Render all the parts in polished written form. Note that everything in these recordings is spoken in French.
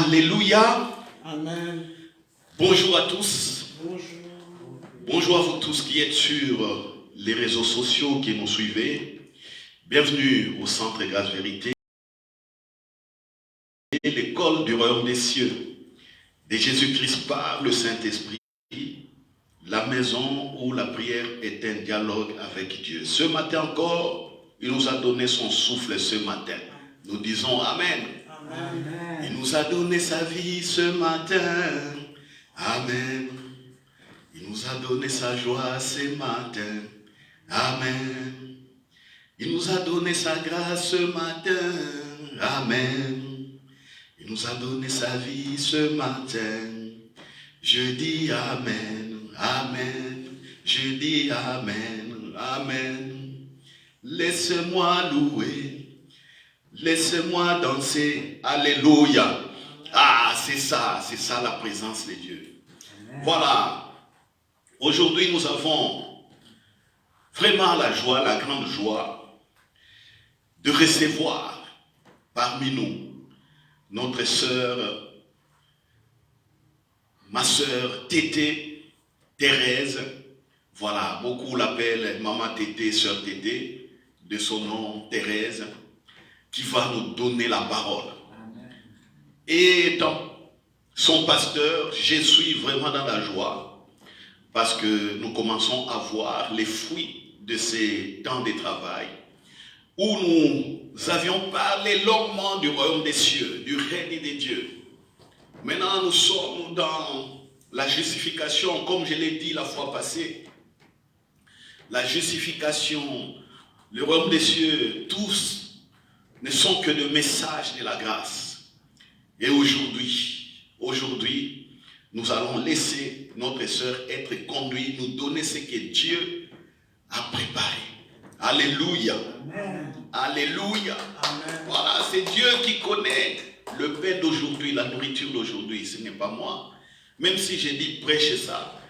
Alléluia. Amen. Bonjour à tous. Bonjour. Bonjour à vous tous qui êtes sur les réseaux sociaux, qui nous suivez. Bienvenue au Centre Grâce Vérité, l'école du royaume des cieux, de Jésus-Christ par le Saint-Esprit, la maison où la prière est un dialogue avec Dieu. Ce matin encore, il nous a donné son souffle ce matin. Nous disons Amen. Amen. Il nous a donné sa vie ce matin. Amen. Il nous a donné sa joie ce matin. Amen. Il nous a donné sa grâce ce matin. Amen. Il nous a donné sa vie ce matin. Je dis Amen. Amen. Je dis Amen. Amen. Laissez-moi louer. Laissez-moi danser. Alléluia. Ah, c'est ça la présence de Dieu. Amen. Voilà. Aujourd'hui, nous avons vraiment la joie, la grande joie de recevoir parmi nous notre sœur, ma sœur Tété, Thérèse. Voilà, beaucoup l'appellent Maman Tété, sœur Tété, de son nom Thérèse, qui va nous donner la parole. Amen. Et étant son pasteur, je suis vraiment dans la joie parce que nous commençons à voir les fruits de ces temps de travail où nous avions parlé longuement du royaume des cieux, du règne des dieux. Maintenant, nous sommes dans la justification, comme je l'ai dit la fois passée. La justification, le royaume des cieux, tous ne sont que des messages de la grâce. Et aujourd'hui, nous allons laisser notre sœur être conduite, nous donner ce que Dieu a préparé. Alléluia. Amen. Alléluia. Amen. Voilà, c'est Dieu qui connaît le pain d'aujourd'hui, la nourriture d'aujourd'hui. Ce n'est pas moi. Même si j'ai dit prêcher ça.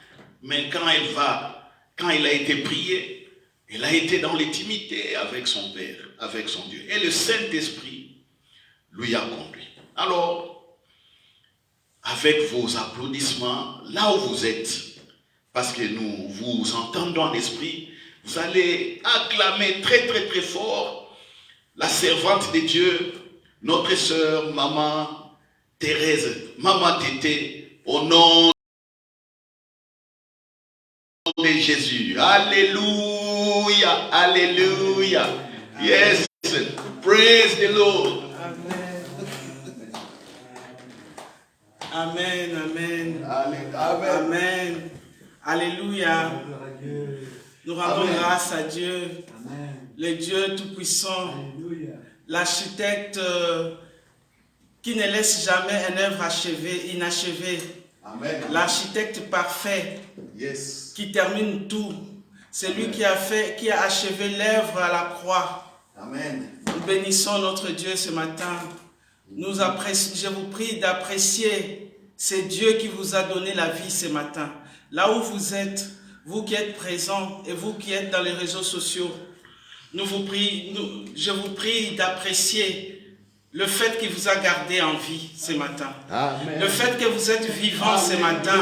Mais quand il a été prié, il a été dans l'intimité avec son Père, avec son Dieu. Et le Saint-Esprit lui a conduit. Alors, avec vos applaudissements, là où vous êtes, parce que nous vous entendons en esprit, vous allez acclamer très très très fort la servante de Dieu, notre sœur, Maman Thérèse, Maman Tété, au nom de Jésus. Alléluia, alléluia. Yes, praise the Lord. Amen, amen. Amen. Amen. Alléluia. Nous rendons grâce à Dieu, le Dieu Tout-Puissant, l'architecte qui ne laisse jamais une œuvre achevée, inachevée. L'architecte parfait, qui termine tout. C'est lui qui a achevé l'œuvre à la croix. Amen. Nous bénissons notre Dieu ce matin. Je vous prie d'apprécier, c'est Dieu qui vous a donné la vie ce matin. Là où vous êtes, vous qui êtes présents et vous qui êtes dans les réseaux sociaux, je vous prie d'apprécier le fait qu'il vous a gardé en vie ce matin. Amen. Le fait que vous êtes vivant ce matin,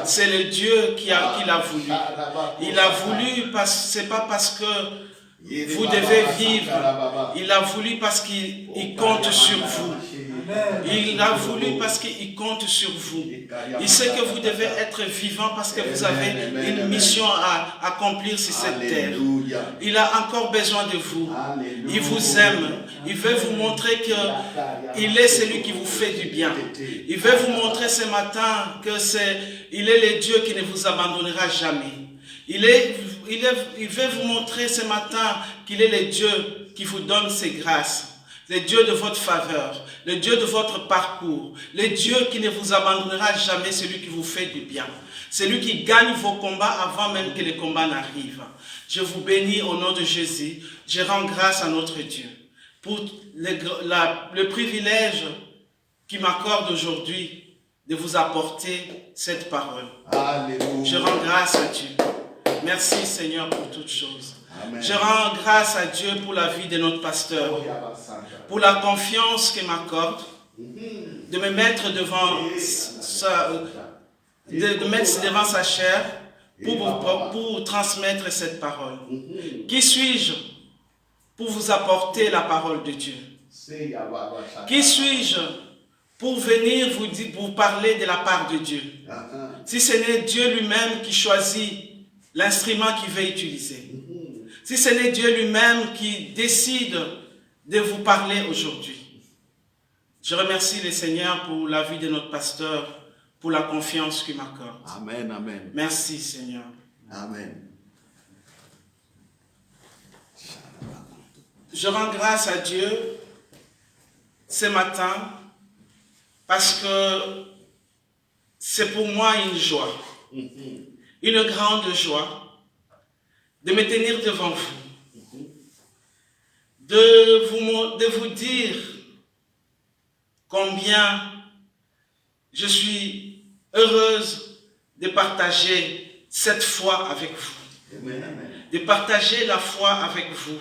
c'est le Dieu qui l'a voulu. Il a voulu, c'est pas parce que vous devez vivre. Il a voulu parce qu'il compte sur vous. Il a voulu parce qu'il compte sur vous. Il sait que vous devez être vivant parce que vous avez une mission à accomplir sur cette terre. Il a encore besoin de vous. Il vous aime. Il veut vous montrer qu'il est celui qui vous fait du bien. Il veut vous montrer ce matin qu'il est le Dieu qui ne vous abandonnera jamais. Il veut vous montrer ce matin qu'il est le Dieu qui vous donne ses grâces, le Dieu de votre faveur, le Dieu de votre parcours, le Dieu qui ne vous abandonnera jamais, celui qui vous fait du bien, celui qui gagne vos combats avant même que les combats n'arrivent. Je vous bénis au nom de Jésus. Je rends grâce à notre Dieu pour le privilège qu'il m'accorde aujourd'hui de vous apporter cette parole. Alléluia. Je rends grâce à Dieu. Merci Seigneur pour toutes choses. Amen. Je rends grâce à Dieu pour la vie de notre pasteur, pour la confiance qu'il m'accorde, de me mettre devant de mettre devant sa chair pour transmettre cette parole. Qui suis-je pour vous apporter la parole de Dieu? Qui suis-je pour venir vous parler de la part de Dieu? Si ce n'est Dieu lui-même qui choisit l'instrument qu'il veut utiliser. Si ce n'est Dieu lui-même qui décide de vous parler aujourd'hui. Je remercie le Seigneur pour la vie de notre pasteur, pour la confiance qu'il m'accorde. Amen, amen. Merci Seigneur. Amen. Je rends grâce à Dieu ce matin parce que c'est pour moi une joie, une grande joie de me tenir devant vous, de vous dire combien je suis heureuse de partager cette foi avec vous, de partager la foi avec vous,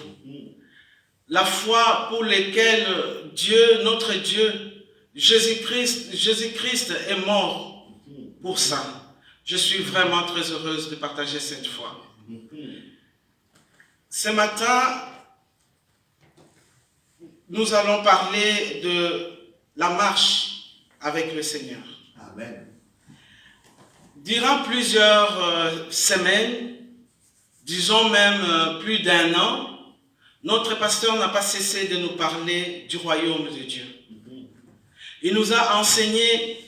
la foi pour laquelle Dieu, notre Dieu, Jésus-Christ est mort pour ça. Je suis vraiment très heureuse de partager cette foi. Ce matin, nous allons parler de la marche avec le Seigneur. Amen. Durant plusieurs semaines, disons même plus d'un an, notre pasteur n'a pas cessé de nous parler du royaume de Dieu. Il nous a enseigné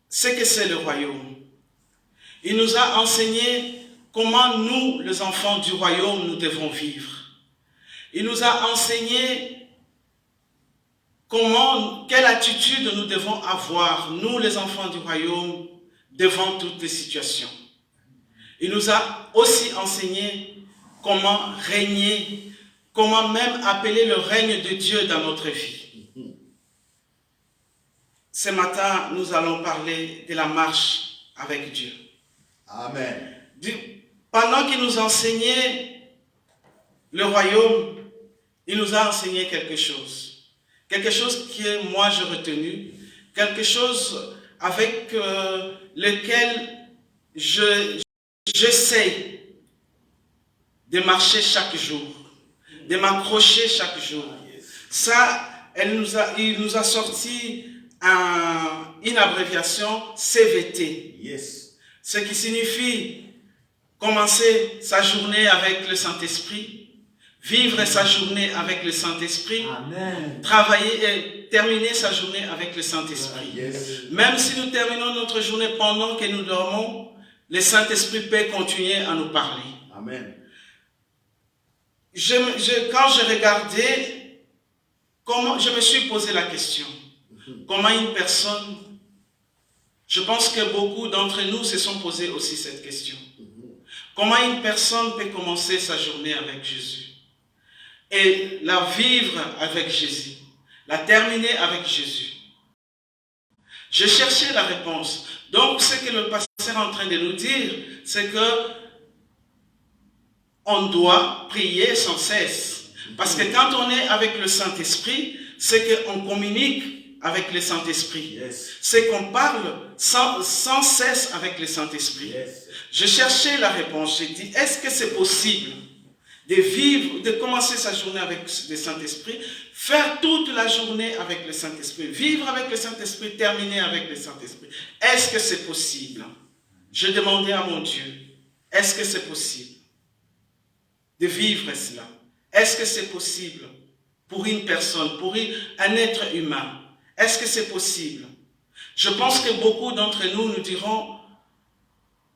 ce que c'est le royaume. Il nous a enseigné comment nous, les enfants du royaume, nous devons vivre. Il nous a enseigné quelle attitude nous devons avoir, nous, les enfants du royaume, devant toutes les situations. Il nous a aussi enseigné comment régner, comment même appeler le règne de Dieu dans notre vie. Ce matin, nous allons parler de la marche avec Dieu. Amen. Pendant qu'il nous enseignait le royaume, il nous a enseigné quelque chose. Quelque chose que moi j'ai retenu, quelque chose avec lequel j'essaie de marcher chaque jour, de m'accrocher chaque jour. Ça, il nous a sorti une abréviation CVT. Yes. Ce qui signifie commencer sa journée avec le Saint-Esprit, vivre sa journée avec le Saint-Esprit, travailler et terminer sa journée avec le Saint-Esprit. Yes. Même si nous terminons notre journée pendant que nous dormons, le Saint-Esprit peut continuer à nous parler. Amen. Quand je regardais, je me suis posé la question, comment une personne, je pense que beaucoup d'entre nous se sont posés aussi cette question. Comment une personne peut commencer sa journée avec Jésus et la vivre avec Jésus, la terminer avec Jésus? Je cherchais la réponse. Donc, ce que le pasteur est en train de nous dire, c'est que on doit prier sans cesse. Parce que quand on est avec le Saint-Esprit, c'est qu'on communique avec le Saint-Esprit. Yes. C'est qu'on parle sans cesse avec le Saint-Esprit. Yes. Je cherchais la réponse. J'ai dit, est-ce que c'est possible de vivre, de commencer sa journée avec le Saint-Esprit, faire toute la journée avec le Saint-Esprit, vivre avec le Saint-Esprit, terminer avec le Saint-Esprit? Est-ce que c'est possible? Je demandais à mon Dieu, est-ce que c'est possible de vivre cela? Est-ce que c'est possible pour une personne, pour un être humain? Est-ce que c'est possible? Je pense que beaucoup d'entre nous nous diront,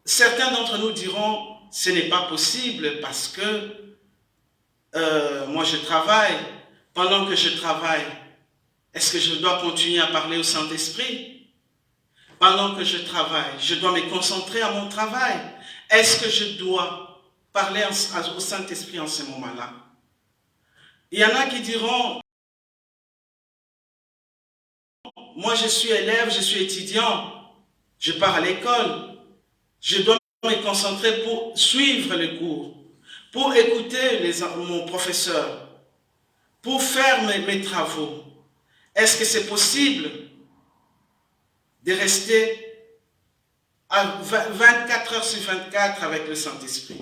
certains d'entre nous diront, ce n'est pas possible parce que moi je travaille. Pendant que je travaille, est-ce que je dois continuer à parler au Saint-Esprit? Pendant que je travaille, je dois me concentrer à mon travail. Est-ce que je dois parler au Saint-Esprit en ce moment-là? Il y en a qui diront, moi je suis élève, je suis étudiant, je pars à l'école, je dois me concentrer pour suivre les cours, pour écouter mon professeur, pour faire mes travaux. Est-ce que c'est possible de rester à 24 heures sur 24 avec le Saint-Esprit?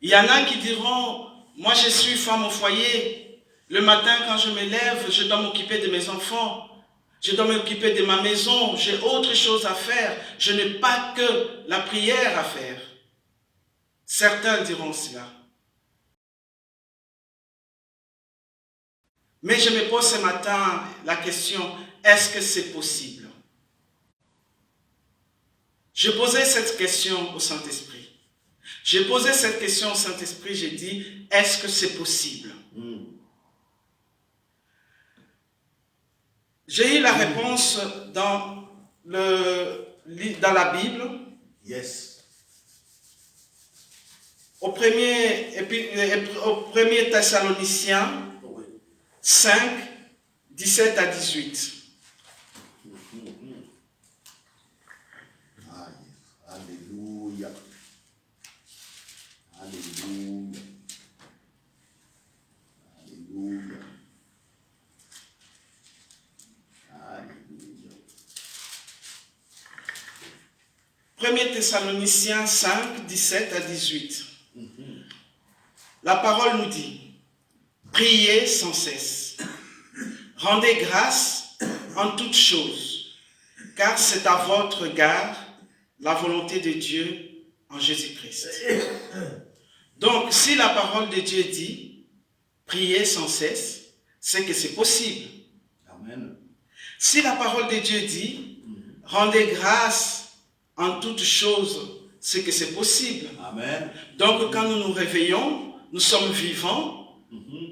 Il y en a qui diront, moi je suis femme au foyer, le matin quand je me lève, je dois m'occuper de mes enfants, je dois m'occuper de ma maison, j'ai autre chose à faire, je n'ai pas que la prière à faire. Certains diront cela. Mais je me pose ce matin la question, est-ce que c'est possible? Je posais cette question au Saint-Esprit. J'ai posé cette question au Saint-Esprit, j'ai dit, est-ce que c'est possible? J'ai eu la réponse dans la Bible. Yes. Au premier Thessaloniciens 5, 17 à 18. Alléluia. Alléluia. Alléluia. Alléluia. 1 Thessaloniciens 5, 17 à 18. La parole nous dit, priez sans cesse, rendez grâce en toutes choses, car c'est à votre égard la volonté de Dieu en Jésus-Christ. Donc, si la parole de Dieu dit, priez sans cesse, c'est que c'est possible. Amen. Si la parole de Dieu dit, rendez grâce en toutes choses, c'est que c'est possible. Amen. Donc, quand nous nous réveillons, nous sommes vivants,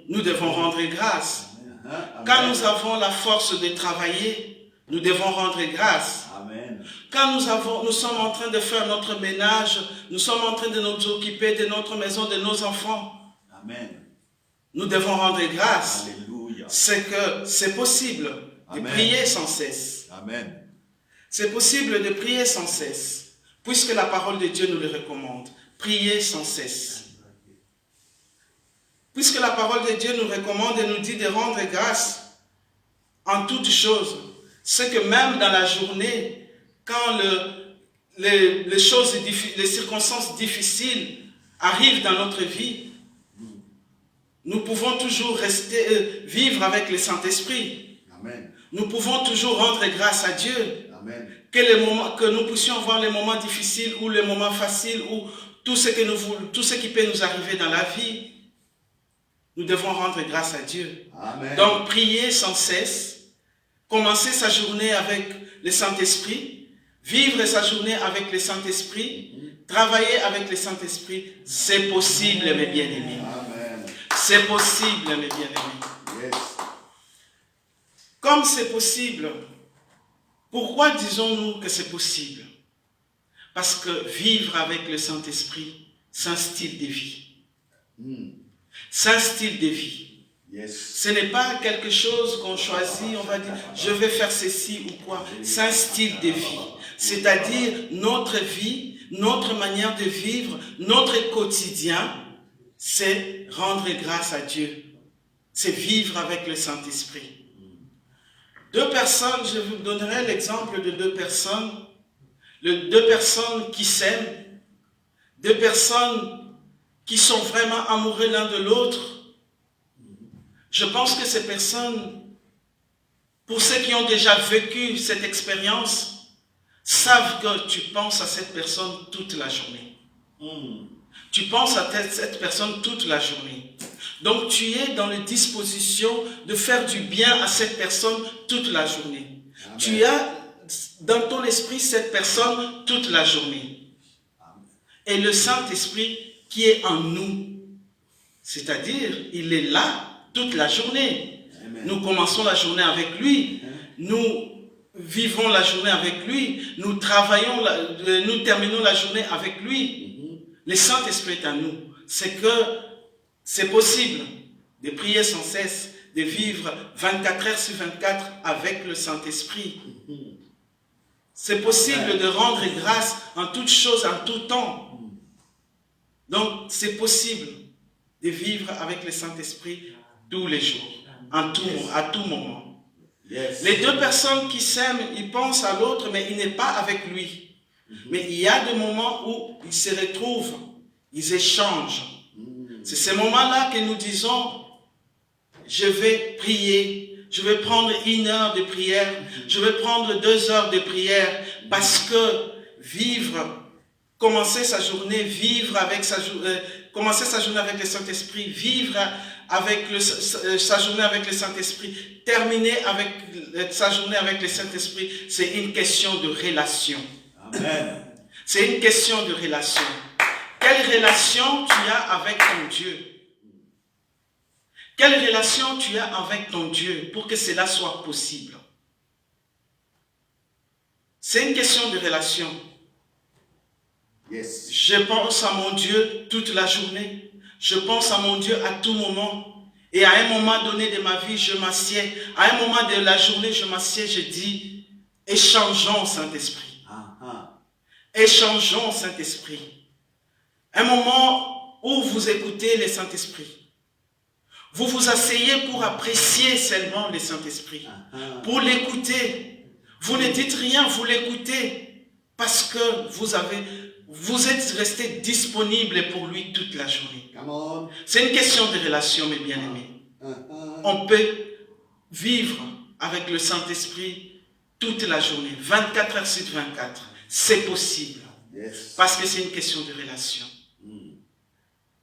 nous devons rendre grâce. Amen. Quand nous avons la force de travailler, nous devons rendre grâce. Amen. Quand nous sommes en train de faire notre ménage, nous sommes en train de nous occuper de notre maison, de nos enfants, Amen. nous devons rendre grâce. Alléluia. C'est que c'est possible de Amen. prier sans cesse. Amen. C'est possible de prier sans cesse, puisque la parole de Dieu nous le recommande. Prier sans cesse. Puisque la parole de Dieu nous recommande et nous dit de rendre grâce en toutes choses, c'est que même dans la journée, quand les circonstances difficiles arrivent dans notre vie, nous pouvons toujours vivre avec le Saint-Esprit. Amen. Nous pouvons toujours rendre grâce à Dieu. Amen. Que nous puissions voir les moments difficiles ou les moments faciles ou tout ce qui peut nous arriver dans la vie. Nous devons rendre grâce à Dieu. Amen. Donc, prier sans cesse, commencer sa journée avec le Saint-Esprit, vivre sa journée avec le Saint-Esprit, travailler avec le Saint-Esprit, c'est possible, mes bien-aimés. Amen. C'est possible, mes bien-aimés. Yes. Comme c'est possible, pourquoi disons-nous que c'est possible? Parce que vivre avec le Saint-Esprit, c'est un style de vie. C'est un style de vie. Yes. Ce n'est pas quelque chose qu'on choisit, on va dire, je vais faire ceci ou quoi. C'est un style de vie. C'est-à-dire notre vie, notre manière de vivre, notre quotidien, c'est rendre grâce à Dieu. C'est vivre avec le Saint-Esprit. Deux personnes, je vous donnerai l'exemple de deux personnes qui s'aiment, deux personnes qui sont vraiment amoureux l'un de l'autre. Je pense que ces personnes, pour ceux qui ont déjà vécu cette expérience, savent que tu penses à cette personne toute la journée. Tu penses à cette personne toute la journée. Donc tu es dans la disposition de faire du bien à cette personne toute la journée. Amen. Tu as dans ton esprit cette personne toute la journée. Amen. Et le Saint-Esprit qui est en nous, c'est-à-dire il est là toute la journée. Amen. Nous commençons la journée avec lui, nous vivons la journée avec lui, nous travaillons, nous terminons la journée avec lui. Le Saint-Esprit est en nous. C'est que c'est possible de prier sans cesse, de vivre 24 heures sur 24 avec le Saint-Esprit. C'est possible de rendre grâce en toutes choses, en tout temps. Donc, c'est possible de vivre avec le Saint-Esprit tous les jours. à tout moment. Les deux personnes qui s'aiment, ils pensent à l'autre, mais il n'est pas avec lui. Mais il y a des moments où ils se retrouvent, ils échangent. C'est ces moments-là que nous disons, je vais prier, je vais prendre 1 heure de prière, je vais prendre 2 heures de prière, parce que commencer sa journée avec le Saint-Esprit, vivre avec sa journée avec le Saint-Esprit, terminer avec sa journée avec le Saint-Esprit, c'est une question de relation. Amen. C'est une question de relation. Quelle relation tu as avec ton Dieu? Quelle relation tu as avec ton Dieu pour que cela soit possible? C'est une question de relation. Yes. Je pense à mon Dieu toute la journée. Je pense à mon Dieu à tout moment. Et à un moment donné de ma vie, je m'assieds. À un moment de la journée, je m'assieds, je dis, échangeons Saint-Esprit. Échangeons Saint-Esprit. Un moment où vous écoutez le Saint-Esprit. Vous vous asseyez pour apprécier seulement le Saint-Esprit. Pour l'écouter. Vous ne dites rien, vous l'écoutez. Parce que vous êtes resté disponible pour lui toute la journée. C'est une question de relation, mes bien-aimés. On peut vivre avec le Saint-Esprit toute la journée, 24 heures sur 24. C'est possible. Parce que c'est une question de relation.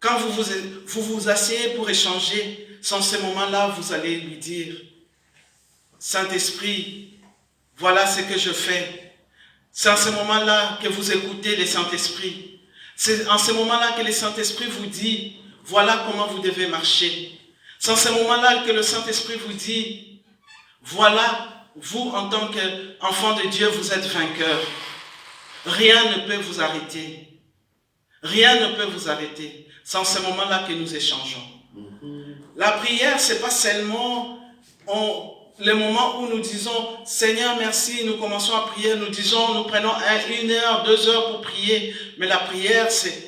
Quand vous vous asseyez pour échanger, sans ce moment-là, vous allez lui dire, Saint-Esprit, voilà ce que je fais. C'est en ce moment-là que vous écoutez le Saint-Esprit. C'est en ce moment-là que le Saint-Esprit vous dit, voilà comment vous devez marcher. C'est en ce moment-là que le Saint-Esprit vous dit, voilà, vous en tant qu'enfant de Dieu, vous êtes vainqueur. Rien ne peut vous arrêter. Rien ne peut vous arrêter. C'est en ce moment-là que nous échangeons. La prière, ce n'est pas seulement le moment où nous disons, Seigneur, merci, nous commençons à prier, nous prenons 1 heure, 2 heures pour prier. Mais la prière, c'est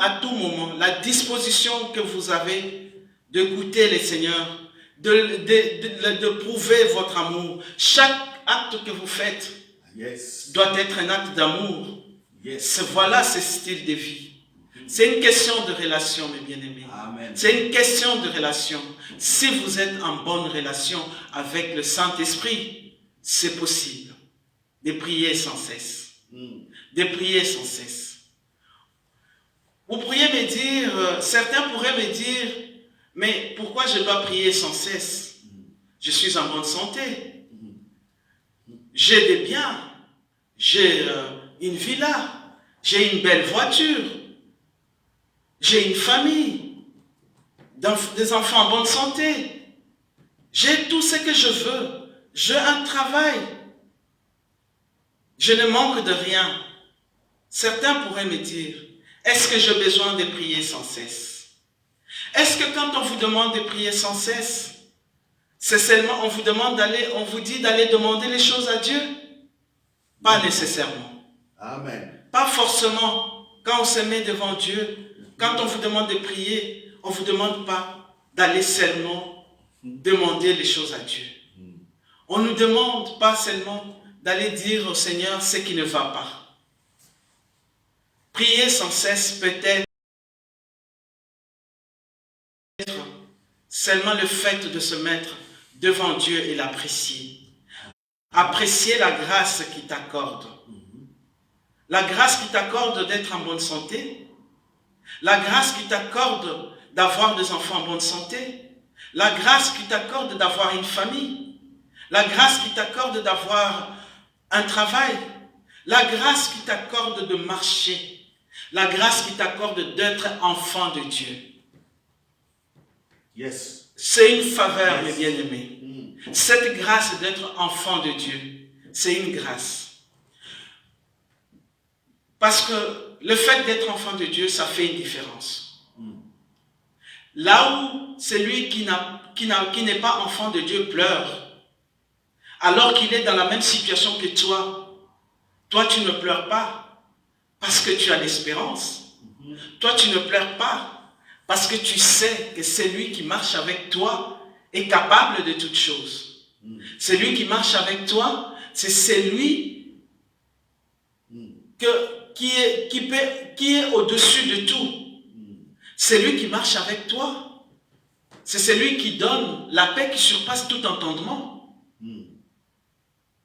à tout moment, la disposition que vous avez d'écouter le Seigneur, de prouver votre amour. Chaque acte que vous faites doit être un acte d'amour. Voilà ce style de vie. C'est une question de relation, mes bien-aimés. C'est une question de relation. Si vous êtes en bonne relation avec le Saint-Esprit, c'est possible de prier sans cesse. De prier sans cesse. Vous pourriez me dire, certains pourraient me dire, mais pourquoi je dois prier sans cesse? Je suis en bonne santé. J'ai des biens. J'ai une villa. J'ai une belle voiture. J'ai une famille, des enfants en bonne santé. J'ai tout ce que je veux. J'ai un travail. Je ne manque de rien. Certains pourraient me dire, est-ce que j'ai besoin de prier sans cesse? Est-ce que quand on vous demande de prier sans cesse, c'est seulement on vous dit d'aller demander les choses à Dieu? Pas nécessairement. Amen. Pas forcément quand on se met devant Dieu. Quand on vous demande de prier, on ne vous demande pas d'aller seulement demander les choses à Dieu. On ne nous demande pas seulement d'aller dire au Seigneur ce qui ne va pas. Prier sans cesse peut-être seulement le fait de se mettre devant Dieu et l'apprécier. Apprécier la grâce qu'il t'accorde. La grâce qu'il t'accorde d'être en bonne santé. La grâce qui t'accorde d'avoir des enfants en bonne santé. La grâce qui t'accorde d'avoir une famille. La grâce qui t'accorde d'avoir un travail. La grâce qui t'accorde de marcher. La grâce qui t'accorde d'être enfant de Dieu. Yes. C'est une faveur, mes bien-aimés. Cette grâce d'être enfant de Dieu, c'est une grâce. Parce que le fait d'être enfant de Dieu, ça fait une différence. Là où celui qui n'est pas enfant de Dieu pleure, alors qu'il est dans la même situation que toi tu ne pleures pas parce que tu as l'espérance. Toi tu ne pleures pas Parce que tu sais que celui qui marche avec toi est capable de toutes choses. Celui qui marche avec toi, c'est celui qui est au-dessus de tout. Celui qui marche avec toi, c'est celui qui donne la paix qui surpasse tout entendement.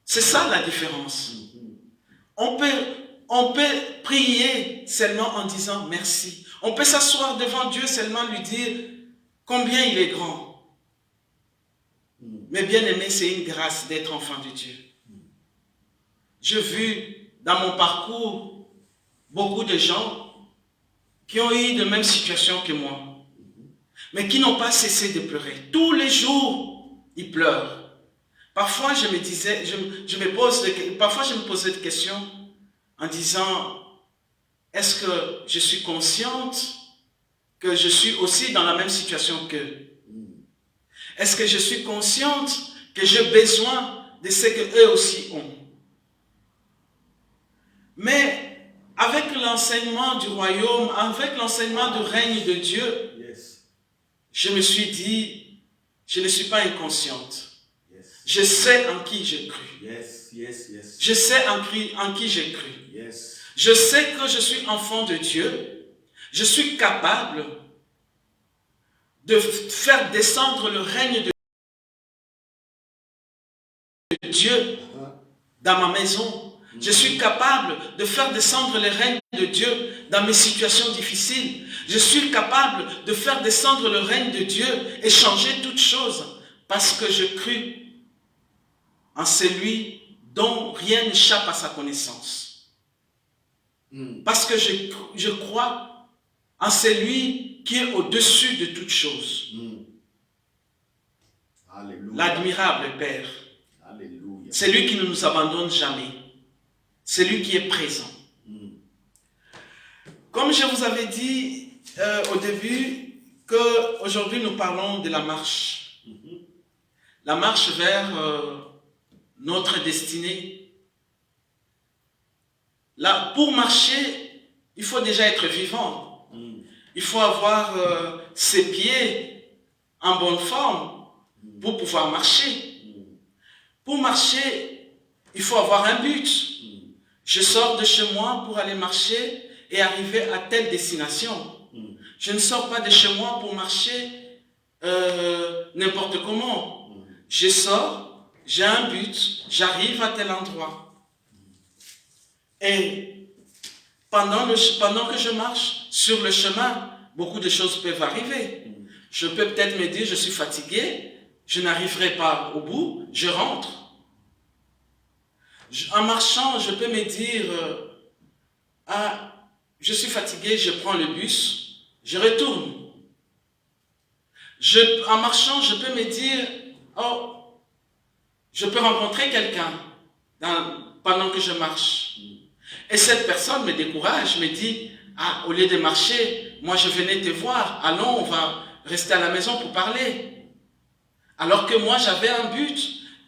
C'est ça la différence. On peut prier seulement en disant merci. On peut s'asseoir devant Dieu seulement lui dire combien il est grand. Mais bien aimé, c'est une grâce d'être enfant de Dieu. J'ai vu dans mon parcours beaucoup de gens qui ont eu de mêmes situations que moi, mais qui n'ont pas cessé de pleurer. Tous les jours, ils pleurent. Parfois, je me posais des questions en disant, est-ce que je suis consciente que je suis aussi dans la même situation qu'eux? Est-ce que je suis consciente que j'ai besoin de ce qu'eux aussi ont? Mais avec l'enseignement du royaume, avec l'enseignement du règne de Dieu, je me suis dit, je ne suis pas inconsciente. Je sais en qui j'ai cru. Je sais en qui j'ai cru. Je sais que je suis enfant de Dieu. Je suis capable de faire descendre le règne de Dieu dans ma maison. Je suis capable de faire descendre le règne de Dieu dans mes situations difficiles. Je suis capable de faire descendre le règne de Dieu et changer toutes choses parce que je crus en celui dont rien n'échappe à sa connaissance. Parce que je crois en celui qui est au-dessus de toutes choses. L'admirable Père. C'est lui qui ne nous abandonne jamais. C'est lui qui est présent. Comme je vous avais dit au début, qu'aujourd'hui nous parlons de la marche. La marche vers notre destinée. Là, pour marcher, il faut déjà être vivant. Il faut avoir ses pieds en bonne forme pour pouvoir marcher. Pour marcher, il faut avoir un but. Je sors de chez moi pour aller marcher et arriver à telle destination. Je ne sors pas de chez moi pour marcher n'importe comment. Je sors, j'ai un but, j'arrive à tel endroit. Et pendant que je marche sur le chemin, beaucoup de choses peuvent arriver. Je peux peut-être me dire, je suis fatigué, je n'arriverai pas au bout, je rentre. En marchant, je peux me dire, je suis fatigué, je prends le bus, je retourne. En marchant, je peux me dire, oh, je peux rencontrer quelqu'un pendant que je marche. Et cette personne me décourage, me dit, au lieu de marcher, moi je venais te voir, allons, on va rester à la maison pour parler. Alors que moi j'avais un but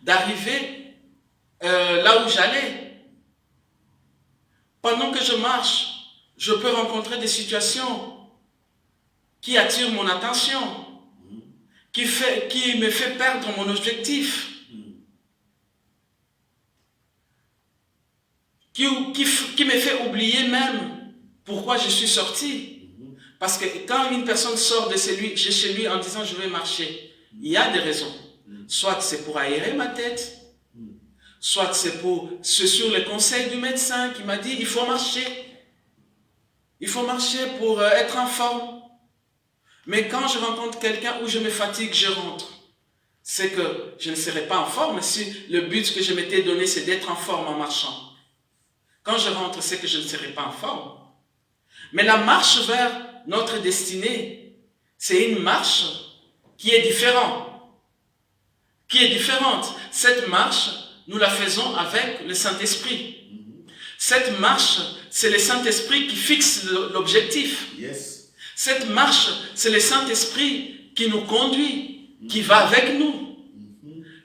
d'arriver là où j'allais. Pendant que je marche, je peux rencontrer des situations qui attirent mon attention, qui me fait perdre mon objectif, qui me fait oublier même pourquoi je suis sorti. Parce que quand une personne sort de chez lui en disant je vais marcher, il y a des raisons. Soit c'est pour aérer ma tête, soit c'est sur le conseil du médecin qui m'a dit il faut marcher. Il faut marcher pour être en forme. Mais quand je rencontre quelqu'un où je me fatigue, je rentre. C'est que je ne serai pas en forme si le but que je m'étais donné c'est d'être en forme en marchant. Quand je rentre, c'est que je ne serai pas en forme. Mais la marche vers notre destinée, c'est une marche qui est différente. Cette marche, nous la faisons avec le Saint-Esprit. Cette marche, c'est le Saint-Esprit qui fixe l'objectif. Cette marche, c'est le Saint-Esprit qui nous conduit, qui va avec nous.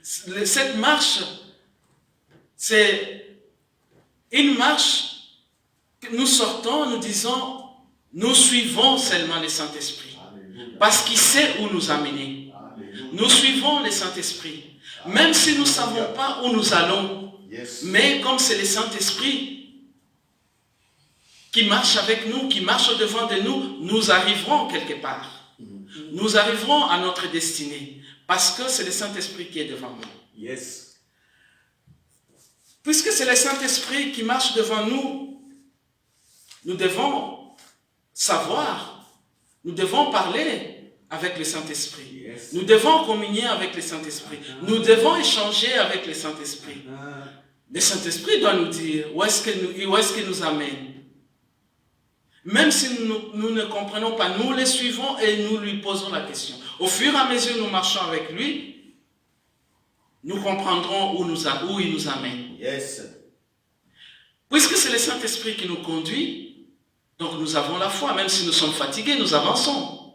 Cette marche, c'est une marche que nous sortons, nous disons, nous suivons seulement le Saint-Esprit. parce qu'il sait où nous amener. Nous suivons le Saint-Esprit. Même si nous ne savons pas où nous allons, mais comme c'est le Saint-Esprit qui marche avec nous, qui marche au-devant de nous, nous arriverons quelque part. Nous arriverons à notre destinée. Parce que c'est le Saint-Esprit qui est devant nous. Puisque c'est le Saint-Esprit qui marche devant nous, nous devons savoir, nous devons parler avec le Saint-Esprit. Nous devons communier avec le Saint-Esprit. Nous devons échanger avec le Saint-Esprit. Le Saint-Esprit doit nous dire où est-ce qu'il nous amène. Même si nous ne comprenons pas, nous le suivons et nous lui posons la question. Au fur et à mesure que nous marchons avec lui, nous comprendrons où il nous amène. Puisque c'est le Saint-Esprit qui nous conduit, donc nous avons la foi. Même si nous sommes fatigués, nous avançons.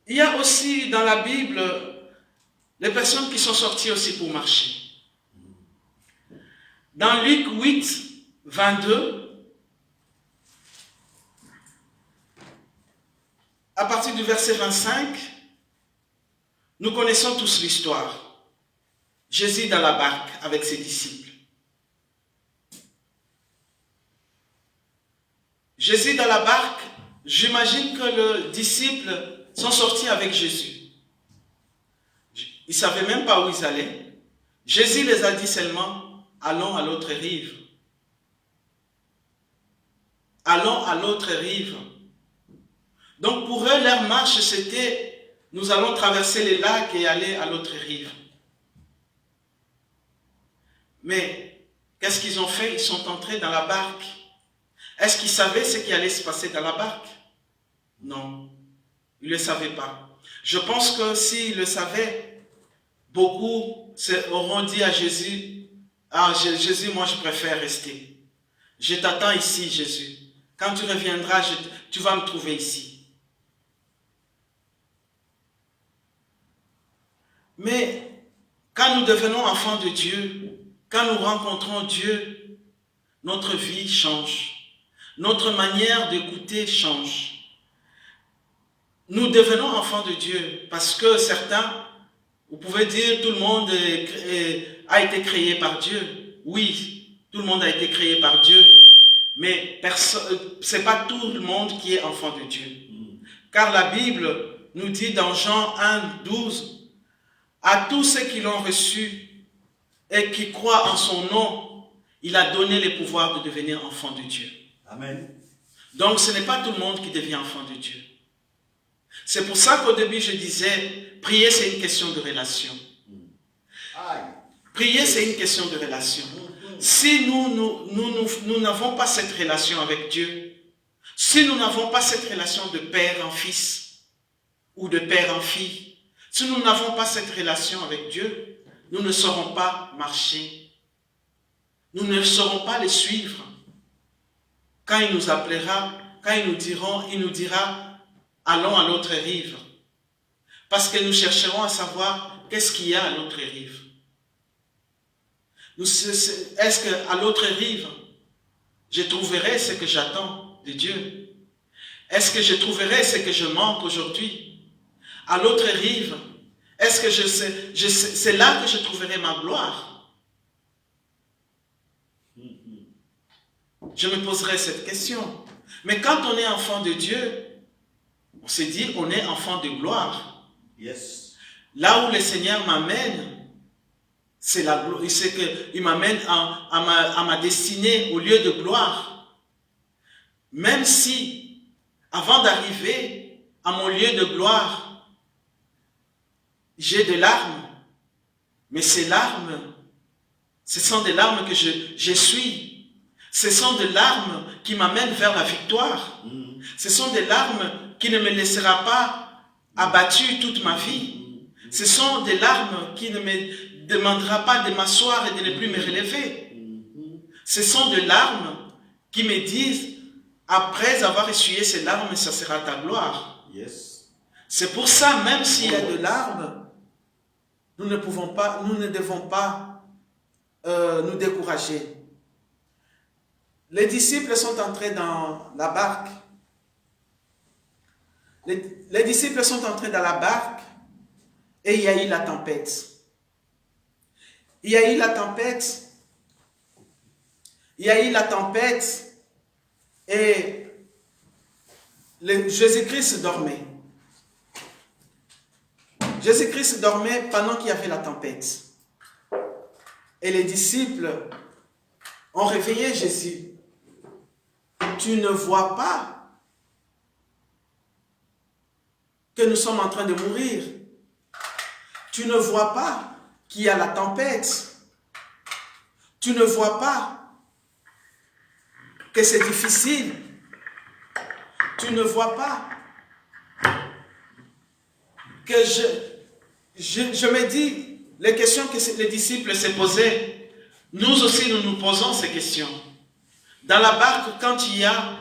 Il y a aussi dans la Bible les personnes qui sont sorties aussi pour marcher. Dans Luc 8, 22, à partir du verset 25, nous connaissons tous l'histoire. Jésus dans la barque avec ses disciples. Jésus dans la barque, j'imagine que les disciples sont sortis avec Jésus. Ils ne savaient même pas où ils allaient. Jésus les a dit seulement, allons à l'autre rive. Allons à l'autre rive. Donc pour eux, leur marche, c'était, nous allons traverser les lacs et aller à l'autre rive. Mais qu'est-ce qu'ils ont fait? Ils sont entrés dans la barque. Est-ce qu'ils savaient ce qui allait se passer dans la barque? Non, ils ne le savaient pas. Je pense que s'ils le savaient, beaucoup auront dit à Jésus, « Ah, Jésus, moi je préfère rester. Je t'attends ici, Jésus. Quand tu reviendras, tu vas me trouver ici. » Mais quand nous devenons enfants de Dieu, quand nous rencontrons Dieu, notre vie change. Notre manière d'écouter change. Nous devenons enfants de Dieu parce que certains, vous pouvez dire tout le monde a été créé par Dieu. Oui, tout le monde a été créé par Dieu. Mais ce n'est pas tout le monde qui est enfant de Dieu. Car la Bible nous dit dans Jean 1, 12, « À tous ceux qui l'ont reçu et qui croient en son nom, il a donné le pouvoir de devenir enfant de Dieu. » Amen. Donc ce n'est pas tout le monde qui devient enfant de Dieu. C'est pour ça qu'au début je disais, prier c'est une question de relation. Prier c'est une question de relation. Si nous n'avons pas cette relation avec Dieu, si nous n'avons pas cette relation de père en fils ou de père en fille, si nous n'avons pas cette relation avec Dieu, nous ne saurons pas marcher. Nous ne saurons pas les suivre. Quand il nous appellera, quand il nous dira, allons à l'autre rive. Parce que nous chercherons à savoir qu'est-ce qu'il y a à l'autre rive. Est-ce qu'à l'autre rive, je trouverai ce que j'attends de Dieu? Est-ce que je trouverai ce que je manque aujourd'hui? À l'autre rive, est-ce que c'est là que je trouverai ma gloire? Je me poserai cette question. Mais quand on est enfant de Dieu, on s'est dit on est enfant de gloire. Yes. Là où le Seigneur m'amène, c'est qu'il m'amène à ma destinée au lieu de gloire. Même si, avant d'arriver à mon lieu de gloire, j'ai des larmes, mais ces larmes, ce sont des larmes que j'essuie. Ce sont des larmes qui m'amènent vers la victoire. Ce sont des larmes qui ne me laissera pas abattu toute ma vie. Ce sont des larmes qui ne me demandera pas de m'asseoir et de ne plus me relever. Ce sont des larmes qui me disent, après avoir essuyé ces larmes, ça sera ta gloire. Yes. C'est pour ça, même s'il y a de larmes, nous ne devons pas nous décourager. Les disciples sont entrés dans la barque Les disciples sont entrés dans la barque et il y a eu la tempête. Il y a eu la tempête. Il y a eu la tempête et Jésus-Christ dormait. Jésus-Christ dormait pendant qu'il y avait la tempête. Et les disciples ont réveillé Jésus. Tu ne vois pas que nous sommes en train de mourir. Tu ne vois pas qu'il y a la tempête. Tu ne vois pas que c'est difficile. Tu ne vois pas que je me dis, les questions que les disciples se posaient, nous aussi nous nous posons ces questions. Dans la barque, quand il y a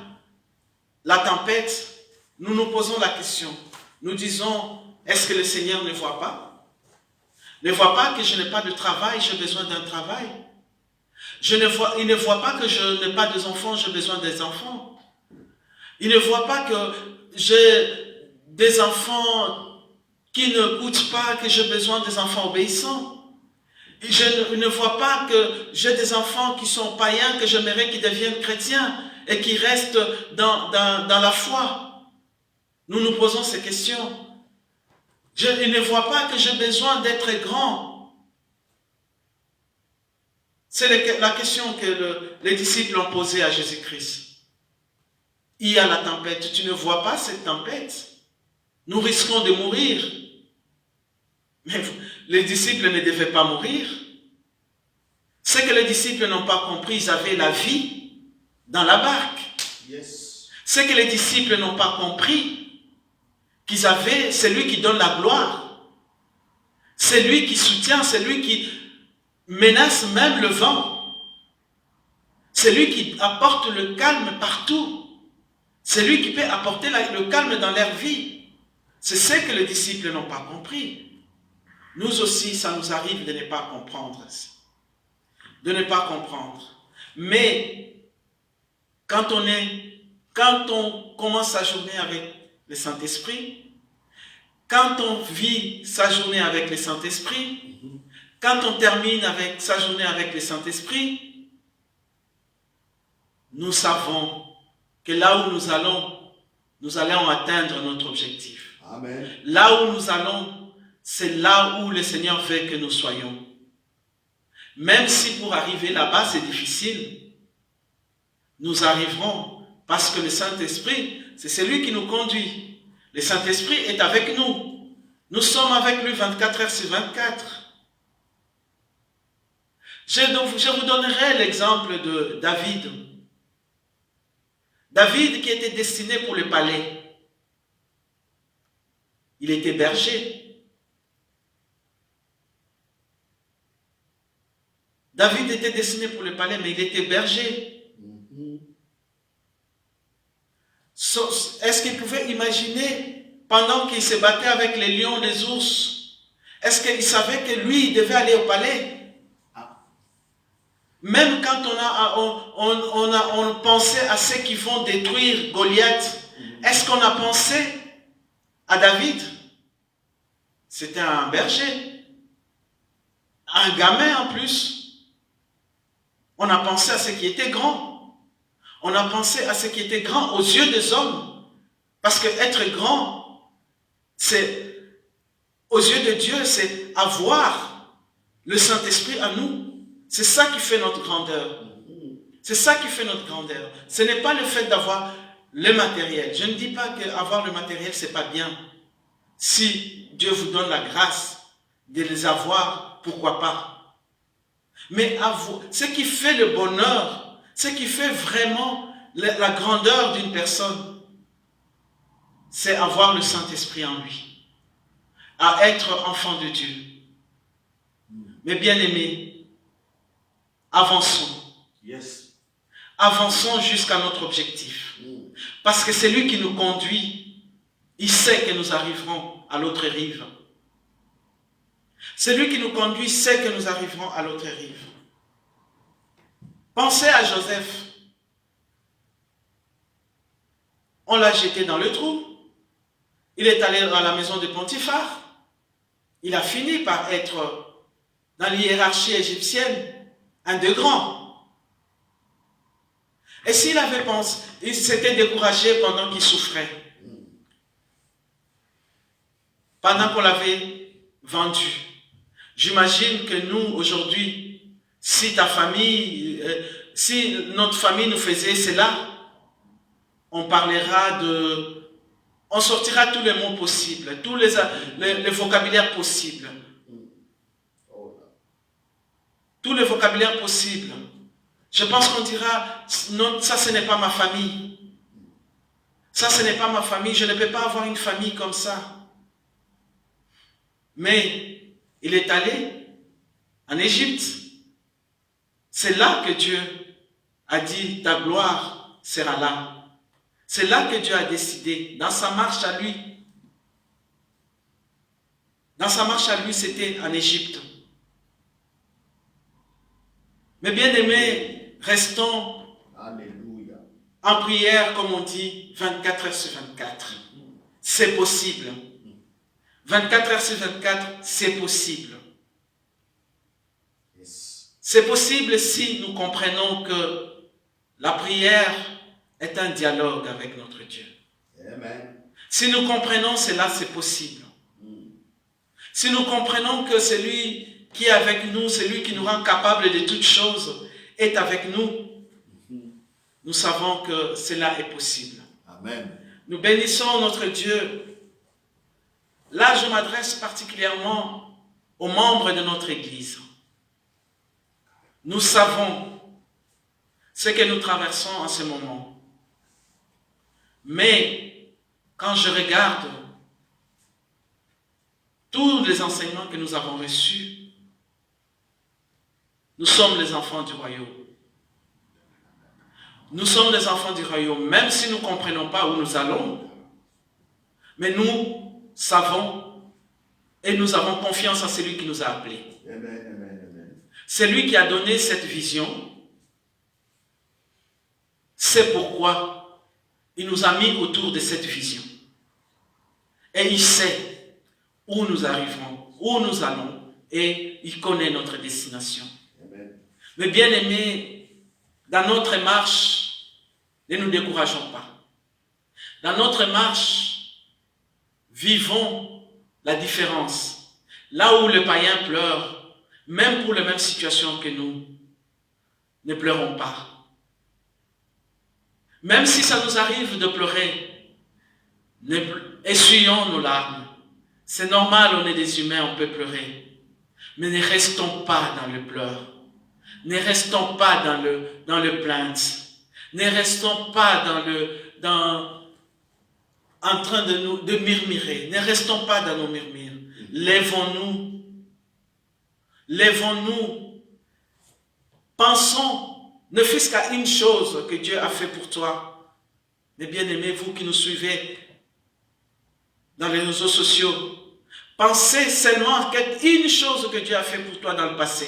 la tempête, nous nous posons la question. Nous disons, est-ce que le Seigneur ne voit pas? Ne voit pas que je n'ai pas de travail, j'ai besoin d'un travail. Il ne voit pas que je n'ai pas d'enfants, j'ai besoin des enfants. Il ne voit pas que j'ai des enfants qui ne coûtent pas, que j'ai besoin des enfants obéissants. Il ne voit pas que j'ai des enfants qui sont païens, que j'aimerais qu'ils deviennent chrétiens et qui restent dans la foi. Nous nous posons ces questions. Il ne voit pas que j'ai besoin d'être grand. C'est la question que les disciples ont posée à Jésus-Christ. Il y a la tempête. Tu ne vois pas cette tempête? Nous risquons de mourir. Mais les disciples ne devaient pas mourir. Ce que les disciples n'ont pas compris, ils avaient la vie dans la barque. Yes. Ce que les disciples n'ont pas compris, qu'ils avaient, c'est lui qui donne la gloire. C'est lui qui soutient, c'est lui qui menace même le vent. C'est lui qui apporte le calme partout. C'est lui qui peut apporter le calme dans leur vie. C'est ce que les disciples n'ont pas compris. Nous aussi, ça nous arrive de ne pas comprendre. De ne pas comprendre. Mais quand on commence sa journée avec le Saint-Esprit, quand on vit sa journée avec le Saint-Esprit, quand on termine avec sa journée avec le Saint-Esprit, nous savons que là où nous allons atteindre notre objectif. Amen. Là où nous allons, c'est là où le Seigneur veut que nous soyons. Même si pour arriver là-bas, c'est difficile, nous arriverons parce que le Saint-Esprit, c'est celui qui nous conduit. Le Saint-Esprit est avec nous. Nous sommes avec lui 24 heures sur 24. Je vous donnerai l'exemple de David. David qui était destiné pour le palais. Il était berger. David était destiné pour le palais, mais il était berger. Est-ce qu'il pouvait imaginer, pendant qu'il se battait avec les lions, les ours, est-ce qu'il savait que lui, il devait aller au palais? Même quand on pensait à ceux qui vont détruire Goliath, est-ce qu'on a pensé à David? C'était un berger, un gamin en plus. On a pensé à ce qui était grand. On a pensé à ce qui était grand aux yeux des hommes. Parce que être grand, c'est, aux yeux de Dieu, c'est avoir le Saint-Esprit à nous. C'est ça qui fait notre grandeur. C'est ça qui fait notre grandeur. Ce n'est pas le fait d'avoir le matériel. Je ne dis pas qu'avoir le matériel, ce n'est pas bien. Si Dieu vous donne la grâce de les avoir, pourquoi pas? Mais ce qui fait le bonheur, ce qui fait vraiment la grandeur d'une personne, c'est avoir le Saint-Esprit en lui, à être enfant de Dieu. Mais bien aimés, avançons. Yes. Avançons jusqu'à notre objectif. Parce que c'est lui qui nous conduit. Il sait que nous arriverons à l'autre rive. C'est lui qui nous conduit, sait que nous arriverons à l'autre rive. Pensez à Il est allé à la maison de Potiphar. Il a fini par être dans l'hiérarchie égyptienne un des grands. Et s'il avait pensé, il s'était découragé pendant qu'il souffrait. Pendant qu'on l'avait vendu. J'imagine que nous, aujourd'hui, si ta famille, si notre famille nous faisait cela, on parlera de... On sortira tous les mots possibles, tous les vocabulaires possibles. Tous les vocabulaires possibles. Je pense qu'on dira, non, ça ce n'est pas ma famille. Ça ce n'est pas ma famille, je ne peux pas avoir une famille comme ça. Mais il est allé en Égypte. C'est là que Dieu a dit, ta gloire sera là. C'est là que Dieu a décidé, dans sa marche à lui. Dans sa marche à lui, c'était en Égypte. Mais bien aimés, restons Alléluia. en prière, comme on dit, 24 heures sur 24. C'est possible. 24 heures sur 24, c'est possible. C'est possible si nous comprenons que la prière est un dialogue avec notre Dieu. Amen. Si nous comprenons cela, c'est possible. Si nous comprenons que celui qui est avec nous, celui qui nous rend capable de toutes choses, est avec nous, nous savons que cela est possible. Amen. Nous bénissons notre Dieu. Là, je m'adresse particulièrement aux membres de notre Église. Nous savons ce que nous traversons en ce moment. Mais quand je regarde tous les enseignements que nous avons reçus, nous sommes les enfants du royaume. Nous sommes les enfants du royaume, même si nous ne comprenons pas où nous allons. Mais nous savons et nous avons confiance en celui qui nous a appelés. Amen, amen, amen. C'est lui qui a donné cette vision. C'est pourquoi il nous a mis autour de cette vision. Et il sait où nous arriverons, où nous allons, et il connaît notre destination. Amen. Mais bien aimés, dans notre marche, ne nous décourageons pas. Dans notre marche, vivons la différence. Là où le païen pleure, même pour la même situation que nous, ne pleurons pas. Même si ça nous arrive de pleurer, essuyons nos larmes. C'est normal, on est des humains, on peut pleurer. Mais ne restons pas dans le pleur. Ne restons pas dans le plainte. Ne restons pas en train de murmurer. Ne restons pas dans nos murmures. Lèvons-nous. Lèvons-nous. Pensons, ne fût-ce qu'à une chose que Dieu a fait pour toi. Mais bien aimés, vous qui nous suivez dans les réseaux sociaux, pensez seulement à une chose que Dieu a fait pour toi dans le passé.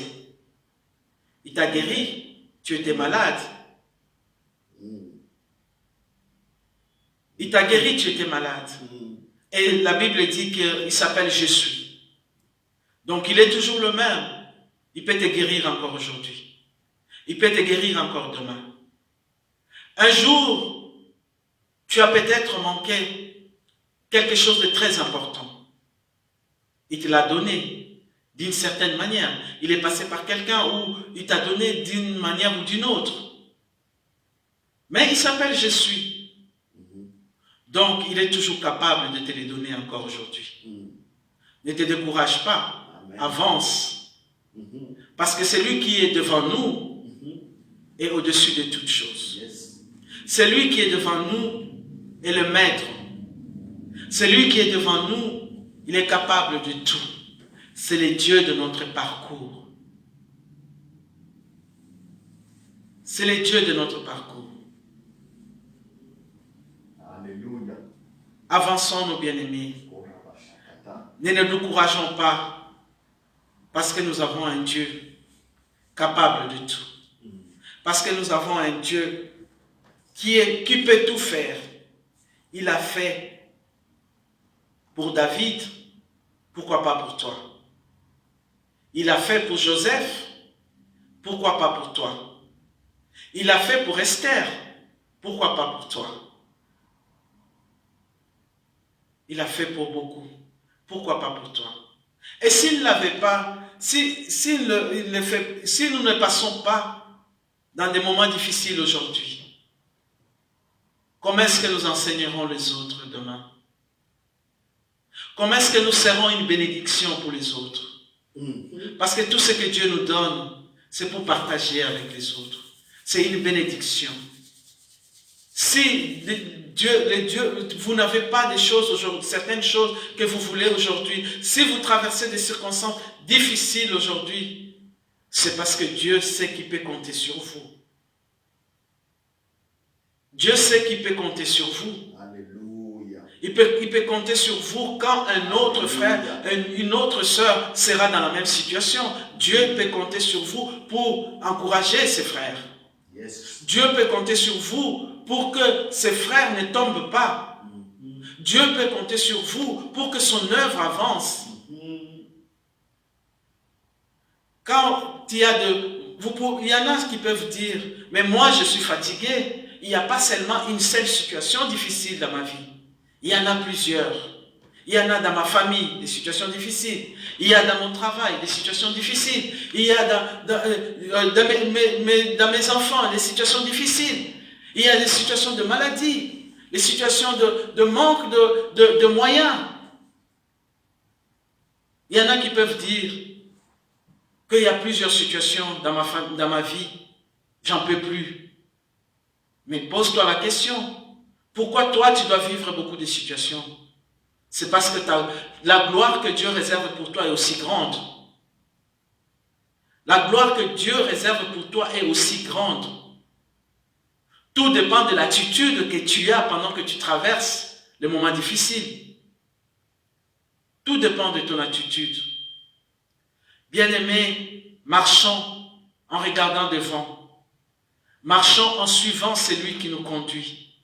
Il t'a guéri, tu étais malade. Il t'a guéri, tu étais malade. Et la Bible dit qu'il s'appelle Jésus. Donc il est toujours le même. Il peut te guérir encore aujourd'hui. Il peut te guérir encore demain. Un jour, tu as peut-être manqué quelque chose de très important. Il te l'a donné d'une certaine manière. Il est passé par quelqu'un où il t'a donné d'une manière ou d'une autre. Mais il s'appelle Jésus. Donc, il est toujours capable de te les donner encore aujourd'hui. Ne te décourage pas. Amen. Avance. Parce que celui qui est devant nous est au-dessus de toutes choses. Celui qui est devant nous est le maître. Celui qui est devant nous, il est capable de tout. C'est le Dieu de notre parcours. C'est le Dieu de notre parcours. Alléluia. Avançons, nos bien-aimés. Ne nous décourageons pas parce que nous avons un Dieu capable de tout. Parce que nous avons un Dieu qui peut tout faire. Il a fait pour David, pourquoi pas pour toi? Il a fait pour Joseph, pourquoi pas pour toi? Il a fait pour Esther, pourquoi pas pour toi? Il a fait pour beaucoup, pourquoi pas pour toi? Et s'il ne l'avait pas, si nous ne passons pas dans des moments difficiles aujourd'hui, comment est-ce que nous enseignerons les autres demain? Comment est-ce que nous serons une bénédiction pour les autres? Parce que tout ce que Dieu nous donne, c'est pour partager avec les autres. C'est une bénédiction. Si vous n'avez pas des choses aujourd'hui, certaines choses que vous voulez aujourd'hui, si vous traversez des circonstances difficiles aujourd'hui, c'est parce que Dieu sait qu'il peut compter sur vous. Dieu sait qu'il peut compter sur vous. Alléluia. Il peut compter sur vous quand un autre frère, une autre sœur sera dans la même situation. Dieu peut compter sur vous pour encourager ses frères. Yes. Dieu peut compter sur vous pour que ses frères ne tombent pas. Dieu peut compter sur vous pour que son œuvre avance. Quand il y en a qui peuvent dire, mais moi je suis fatigué. Il n'y a pas seulement une seule situation difficile dans ma vie. Il y en a plusieurs. Il y en a dans ma famille, des situations difficiles. Il y a dans mon travail, des situations difficiles. Il y a dans mes enfants, des situations difficiles. Il y a des situations de maladie, des situations de manque de moyens. Il y en a qui peuvent dire qu'il y a plusieurs situations dans ma vie, j'en peux plus. Mais pose-toi la question, pourquoi toi tu dois vivre beaucoup de situations? C'est parce que la gloire que Dieu réserve pour toi est aussi grande. La gloire que Dieu réserve pour toi est aussi grande. Tout dépend de l'attitude que tu as pendant que tu traverses les moments difficiles. Tout dépend de ton attitude. Bien-aimés, marchons en regardant devant. Marchons en suivant celui qui nous conduit.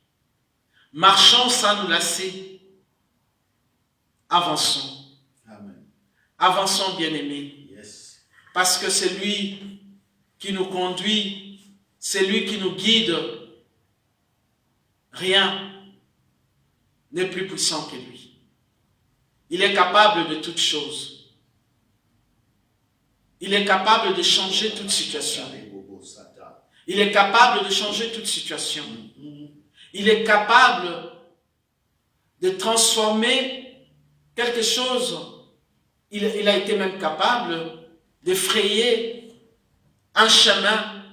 Marchons sans nous lasser. Avançons. Amen. Avançons, bien-aimés. Yes. Parce que celui qui nous conduit, celui qui nous guide, rien n'est plus puissant que lui. Il est capable de toutes choses. Il est capable de changer toute situation. Il est capable de changer toute situation. Il est capable de transformer quelque chose. Il a été même capable de frayer un chemin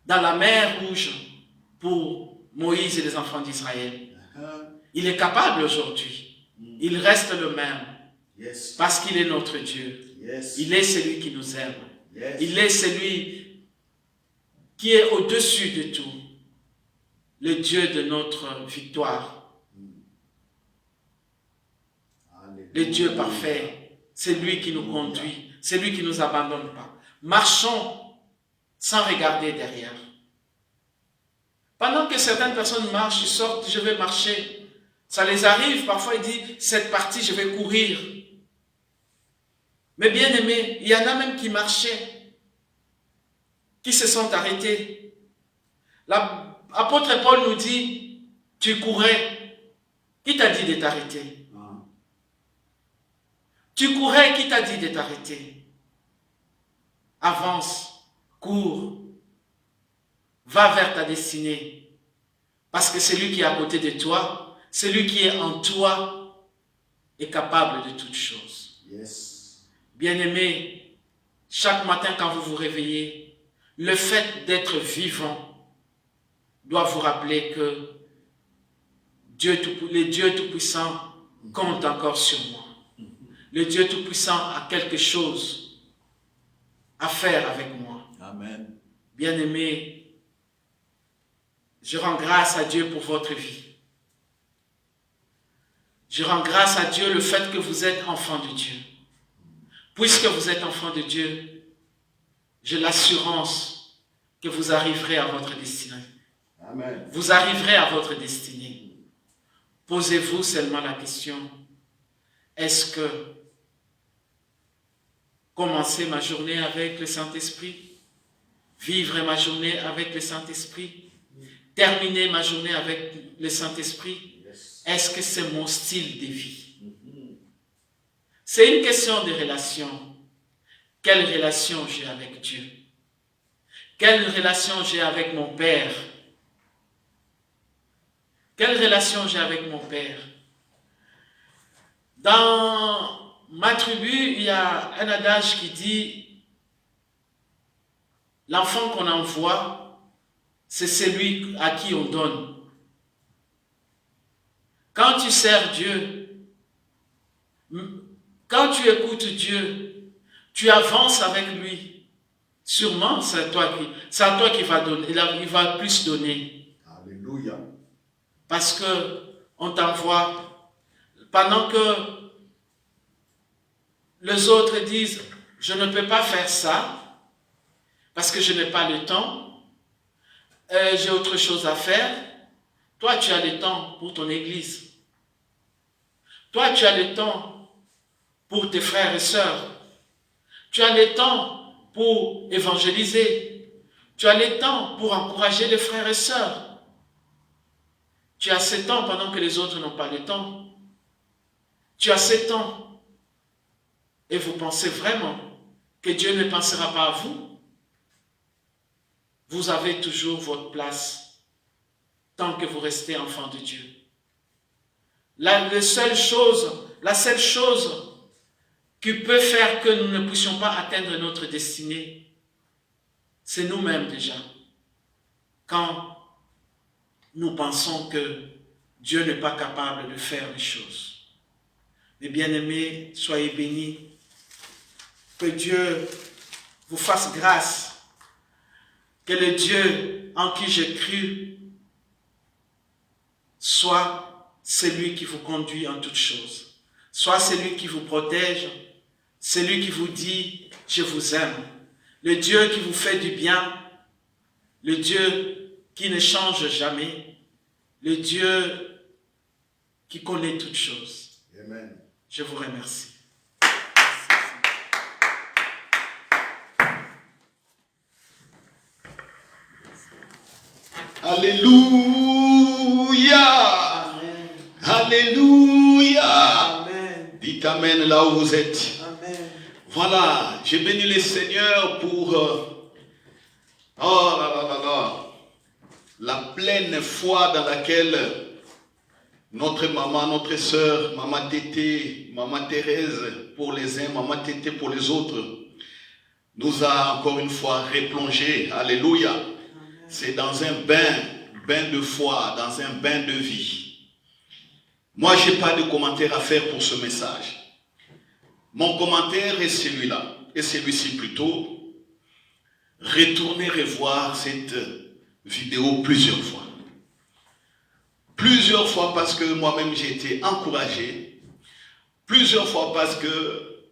dans la mer Rouge pour Moïse et les enfants d'Israël. Il est capable aujourd'hui. Il reste le même. Yes. Parce qu'il est notre Dieu. Yes. Il est celui qui nous aime. Yes. Il est celui qui est au-dessus de tout. Le Dieu de notre victoire. Le Dieu parfait. C'est lui qui nous conduit. C'est lui qui ne nous abandonne pas. Marchons sans regarder derrière. Pendant que certaines personnes marchent, ils sortent, je vais marcher. Ça les arrive, parfois ils disent, cette partie, je vais courir. Mais bien aimé, il y en a même qui marchaient, qui se sont arrêtés. L'apôtre Paul nous dit, tu courais. Qui t'a dit de t'arrêter? Tu courais, qui t'a dit de t'arrêter? Avance, cours, va vers ta destinée. Parce que celui qui est à côté de toi, celui qui est en toi, est capable de toutes choses. Yes. Bien-aimés, chaque matin quand vous vous réveillez, le fait d'être vivant doit vous rappeler que le Dieu Tout-Puissant compte encore sur moi. Le Dieu Tout-Puissant a quelque chose à faire avec moi. Amen. Bien-aimés, je rends grâce à Dieu pour votre vie. Je rends grâce à Dieu le fait que vous êtes enfant de Dieu. Puisque vous êtes enfant de Dieu, j'ai l'assurance que vous arriverez à votre destinée. Amen. Vous arriverez à votre destinée. Posez-vous seulement la question, est-ce que commencer ma journée avec le Saint-Esprit, vivre ma journée avec le Saint-Esprit, terminer ma journée avec le Saint-Esprit, est-ce que c'est mon style de vie? C'est une question de relation. Quelle relation j'ai avec Dieu? Quelle relation j'ai avec mon Père? Quelle relation j'ai avec mon Père? Dans ma tribu, il y a un adage qui dit « L'enfant qu'on envoie, c'est celui à qui on donne. » Quand tu sers Dieu, quand tu écoutes Dieu, tu avances avec lui. Sûrement, c'est à toi qui va donner, il va plus donner. Alléluia. Parce que on t'envoie, pendant que les autres disent, je ne peux pas faire ça, parce que je n'ai pas le temps, j'ai autre chose à faire. Toi, tu as le temps pour ton église. Toi, tu as le temps pour tes frères et sœurs. Tu as le temps pour évangéliser. Tu as le temps pour encourager les frères et sœurs. Tu as ce temps pendant que les autres n'ont pas le temps. Tu as ce temps. Et vous pensez vraiment que Dieu ne pensera pas à vous? Vous avez toujours votre place tant que vous restez enfant de Dieu. La seule chose qui peut faire que nous ne puissions pas atteindre notre destinée, c'est nous-mêmes déjà. Quand nous pensons que Dieu n'est pas capable de faire les choses. Mes bien-aimés, soyez bénis. Que Dieu vous fasse grâce. Que le Dieu en qui j'ai cru soit celui qui vous conduit en toutes choses. Soit celui qui vous protège. Celui qui vous dit « Je vous aime ». Le Dieu qui vous fait du bien. Le Dieu qui ne change jamais. Le Dieu qui connaît toutes choses. Amen. Je vous remercie. Alléluia. Amen. Alléluia. Amen. Dites Amen là où vous êtes. Amen. Voilà, j'ai béni le Seigneur pour la pleine foi dans laquelle notre maman, notre sœur, maman Tété, maman Thérèse pour les uns, maman Tété pour les autres, nous a encore une fois replongé. Alléluia. C'est dans un bain de foi, dans un bain de vie. Moi, je n'ai pas de commentaire à faire pour ce message. Mon commentaire est celui-là, et celui-ci plutôt. Retournez revoir cette vidéo plusieurs fois. Plusieurs fois parce que moi-même j'ai été encouragé. Plusieurs fois parce que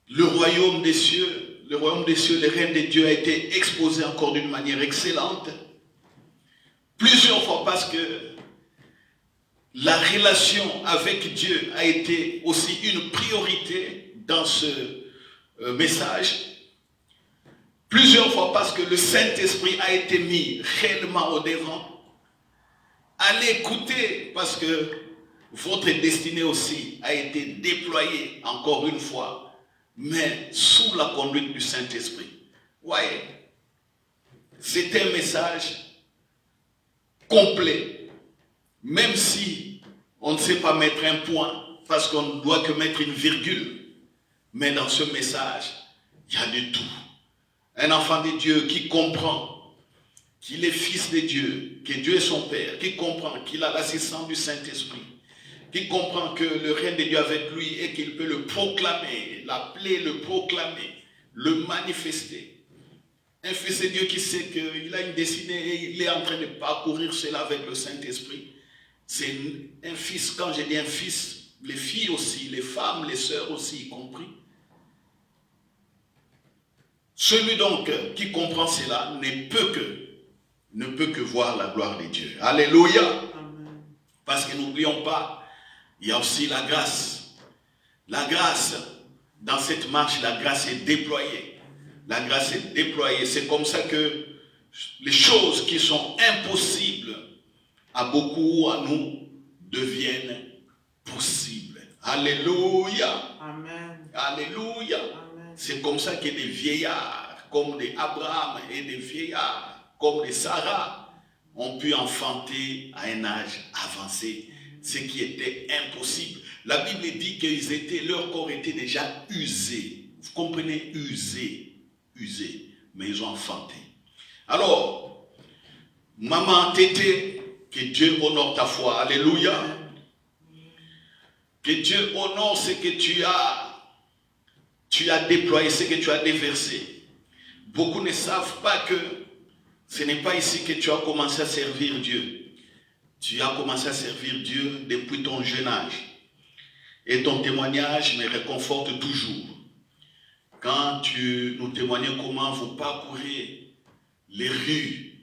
le royaume des cieux, le règne de Dieu a été exposé encore d'une manière excellente. Plusieurs fois parce que la relation avec Dieu a été aussi une priorité dans ce message. Plusieurs fois parce que le Saint-Esprit a été mis réellement au devant. Allez écouter parce que votre destinée aussi a été déployée encore une fois, mais sous la conduite du Saint-Esprit. Voyez, c'est un message complet, même si on ne sait pas mettre un point, parce qu'on ne doit que mettre une virgule. Mais dans ce message, il y a de tout. Un enfant de Dieu qui comprend qu'il est fils de Dieu, que Dieu est son Père, qui comprend qu'il a l'assistance du Saint-Esprit, qui comprend que le règne de Dieu avec lui et qu'il peut le proclamer, l'appeler, le proclamer, le manifester. Un fils de Dieu qui sait qu'il a une destinée et il est en train de parcourir cela avec le Saint-Esprit. C'est un fils, quand je dis un fils, les filles aussi, les femmes, les sœurs aussi y compris. Celui donc qui comprend cela ne peut que ne peut que voir la gloire de Dieu. Alléluia. Amen. Parce que n'oublions pas, il y a aussi la grâce. La grâce, dans cette marche, la grâce est déployée. La grâce est déployée. C'est comme ça que les choses qui sont impossibles à beaucoup, à nous, deviennent possibles. Alléluia. Amen. Alléluia. Amen. C'est comme ça que des vieillards, comme des Abraham et des vieillards, comme des Sarah, ont pu enfanter à un âge avancé, ce qui était impossible. La Bible dit que leur corps était déjà usé. Vous comprenez, usé, mais ils ont enfanté. Alors, maman Tété, que Dieu honore ta foi. Alléluia. Que Dieu honore ce que tu as déployé, ce que tu as déversé. Beaucoup ne savent pas que ce n'est pas ici que tu as commencé à servir Dieu. Tu as commencé à servir Dieu depuis ton jeune âge. Et ton témoignage me réconforte toujours. Quand tu nous témoignais comment vous parcourez les rues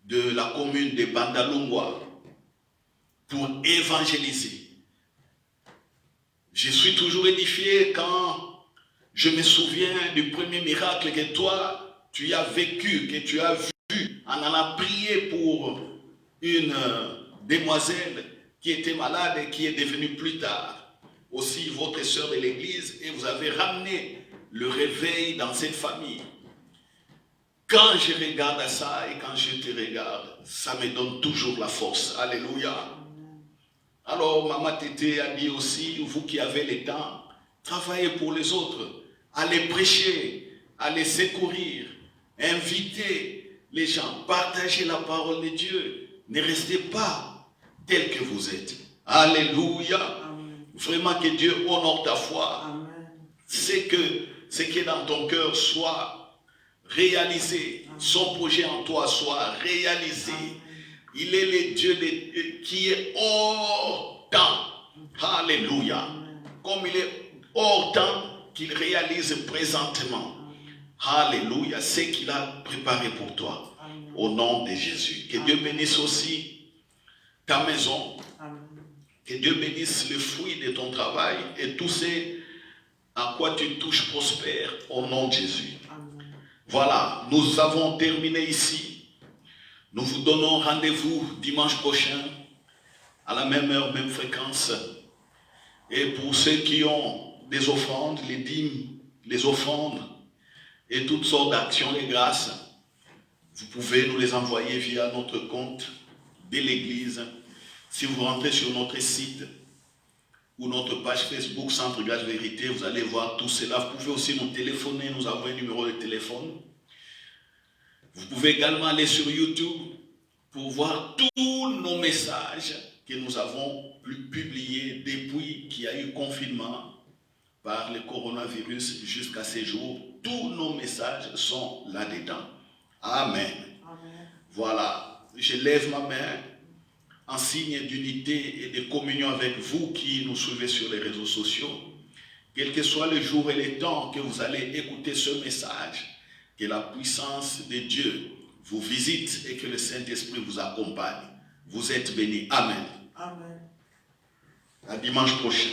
de la commune de Bandalungwa pour évangéliser. Je suis toujours édifié quand je me souviens du premier miracle que toi, tu as vécu, que tu as vu en allant prier pour une demoiselle qui était malade et qui est devenue plus tard aussi votre sœur de l'église, et vous avez ramené le réveil dans cette famille. Quand je regarde à ça et quand je te regarde, ça me donne toujours la force. Alléluia. Alors, Maman Tété a dit aussi, vous qui avez le temps, travaillez pour les autres, allez prêcher, allez secourir, invitez les gens, partagez la parole de Dieu. Ne restez pas tel que vous êtes. Alléluia. Amen. Vraiment que Dieu honore ta foi. Amen. C'est que ce qui est dans ton cœur soit réalisé. Amen. Son projet en toi soit réalisé. Amen. Il est le Dieu qui est hors temps. Alléluia. Amen. Comme il est hors temps qu'il réalise présentement. Amen. Alléluia. Ce qu'il a préparé pour toi. Amen. Au nom de Jésus. Que Amen. Dieu bénisse aussi ta maison. Amen. Que Dieu bénisse le fruit de ton travail et tout ce à quoi tu touches prospère au nom de Jésus. Amen. Voilà, nous avons terminé ici. Nous vous donnons rendez-vous dimanche prochain à la même heure, même fréquence. Et pour ceux qui ont des offrandes, les dîmes, les offrandes et toutes sortes d'actions de grâce, vous pouvez nous les envoyer via notre compte de l'église. Si vous rentrez sur notre site ou notre page Facebook Centre Grâce Vérité, vous allez voir tout cela. Vous pouvez aussi nous téléphoner, nous avons un numéro de téléphone. Vous pouvez également aller sur YouTube pour voir tous nos messages que nous avons publiés depuis qu'il y a eu confinement par le coronavirus jusqu'à ces jours. Tous nos messages sont là-dedans. Amen. Amen. Voilà, je lève ma main en signe d'unité et de communion avec vous qui nous suivez sur les réseaux sociaux. Quel que soit le jour et le temps que vous allez écouter ce message, que la puissance de Dieu vous visite et que le Saint-Esprit vous accompagne. Vous êtes bénis. Amen. Amen. À dimanche prochain.